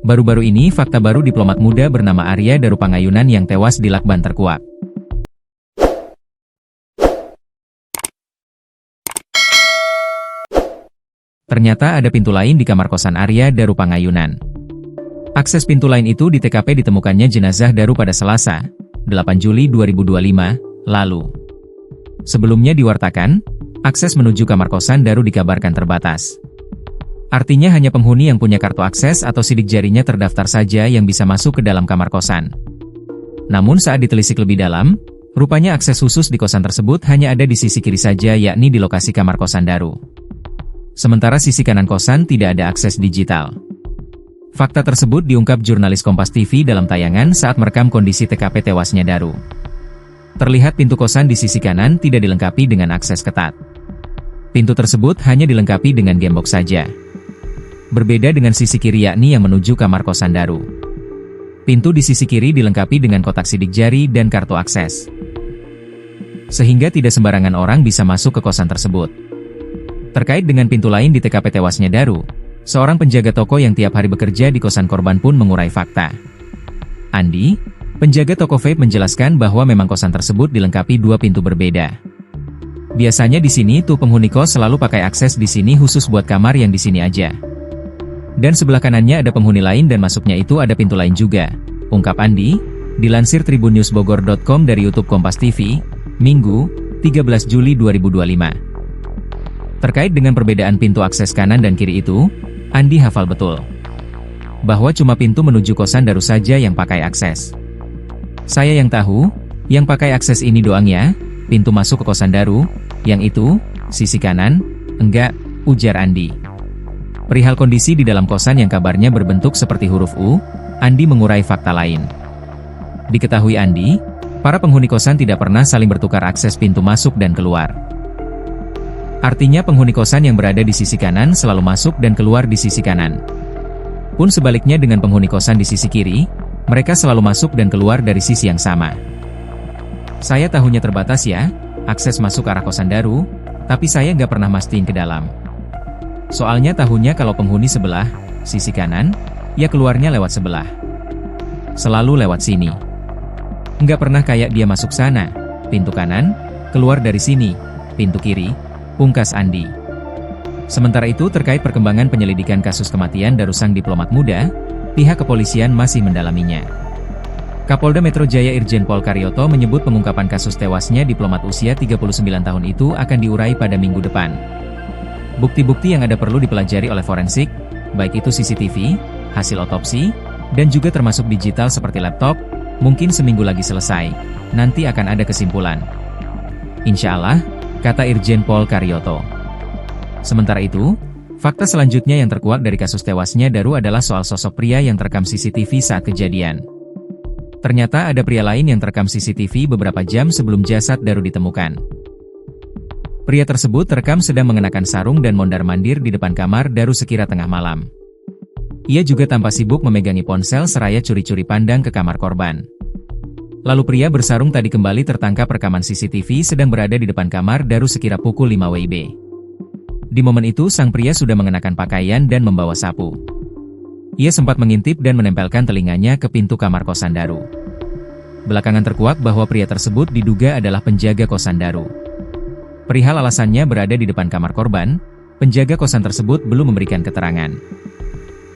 Baru-baru ini fakta baru diplomat muda bernama Arya Daru Pangayunan yang tewas di lakban terkuak. Ternyata ada pintu lain di kamar kosan Arya Daru Pangayunan. Akses pintu lain itu di TKP ditemukannya jenazah Daru pada Selasa, 8 Juli 2025, lalu. Sebelumnya diwartakan, akses menuju kamar kosan Daru dikabarkan terbatas. Artinya hanya penghuni yang punya kartu akses atau sidik jarinya terdaftar saja yang bisa masuk ke dalam kamar kosan. Namun saat ditelisik lebih dalam, rupanya akses khusus di kosan tersebut hanya ada di sisi kiri saja, yakni di lokasi kamar kosan Daru. Sementara sisi kanan kosan tidak ada akses digital. Fakta tersebut diungkap jurnalis Kompas TV dalam tayangan saat merekam kondisi TKP tewasnya Daru. Terlihat pintu kosan di sisi kanan tidak dilengkapi dengan akses ketat. Pintu tersebut hanya dilengkapi dengan gembok saja. Berbeda dengan sisi kiri yakni yang menuju kamar kosan Daru. Pintu di sisi kiri dilengkapi dengan kotak sidik jari dan kartu akses. Sehingga tidak sembarangan orang bisa masuk ke kosan tersebut. Terkait dengan pintu lain di TKP tewasnya Daru, seorang penjaga toko yang tiap hari bekerja di kosan korban pun mengurai fakta. Andi, penjaga toko vape, menjelaskan bahwa memang kosan tersebut dilengkapi dua pintu berbeda. Biasanya di sini tuh penghuni kos selalu pakai akses di sini khusus buat kamar yang di sini aja. Dan sebelah kanannya ada penghuni lain dan masuknya itu ada pintu lain juga, ungkap Andi, dilansir tribunnewsbogor.com dari YouTube Kompas TV, Minggu, 13 Juli 2025. Terkait dengan perbedaan pintu akses kanan dan kiri itu, Andi hafal betul bahwa cuma pintu menuju kosan Daru saja yang pakai akses. Saya yang tahu, yang pakai akses ini doang ya, pintu masuk ke kosan Daru, yang itu, sisi kanan, enggak, ujar Andi. Perihal kondisi di dalam kosan yang kabarnya berbentuk seperti huruf U, Andi mengurai fakta lain. Diketahui Andi, para penghuni kosan tidak pernah saling bertukar akses pintu masuk dan keluar. Artinya penghuni kosan yang berada di sisi kanan selalu masuk dan keluar di sisi kanan. Pun sebaliknya dengan penghuni kosan di sisi kiri, mereka selalu masuk dan keluar dari sisi yang sama. Saya tahunya terbatas ya, akses masuk arah kosan Daru, tapi saya nggak pernah mastiin ke dalam. Soalnya tahunya kalau penghuni sebelah, sisi kanan, ya keluarnya lewat sebelah. Selalu lewat sini. Nggak pernah kayak dia masuk sana, pintu kanan, keluar dari sini, pintu kiri, pungkas Andi. Sementara itu terkait perkembangan penyelidikan kasus kematian Daru sang diplomat muda, pihak kepolisian masih mendalaminya. Kapolda Metro Jaya Irjen Pol Karyoto menyebut pengungkapan kasus tewasnya diplomat usia 39 tahun itu akan diurai pada minggu depan. Bukti-bukti yang ada perlu dipelajari oleh forensik, baik itu CCTV, hasil otopsi, dan juga termasuk digital seperti laptop, mungkin seminggu lagi selesai, nanti akan ada kesimpulan. Insya Allah, kata Irjen Pol Karyoto. Sementara itu, fakta selanjutnya yang terkuak dari kasus tewasnya Daru adalah soal sosok pria yang terekam CCTV saat kejadian. Ternyata ada pria lain yang terekam CCTV beberapa jam sebelum jasad Daru ditemukan. Pria tersebut terekam sedang mengenakan sarung dan mondar-mandir di depan kamar Daru sekira tengah malam. Ia juga tampak sibuk memegangi ponsel seraya curi-curi pandang ke kamar korban. Lalu pria bersarung tadi kembali tertangkap rekaman CCTV sedang berada di depan kamar Daru sekira pukul 5 WIB. Di momen itu sang pria sudah mengenakan pakaian dan membawa sapu. Ia sempat mengintip dan menempelkan telinganya ke pintu kamar kosan Daru. Belakangan terkuak bahwa pria tersebut diduga adalah penjaga kosan Daru. Perihal alasannya berada di depan kamar korban, penjaga kosan tersebut belum memberikan keterangan.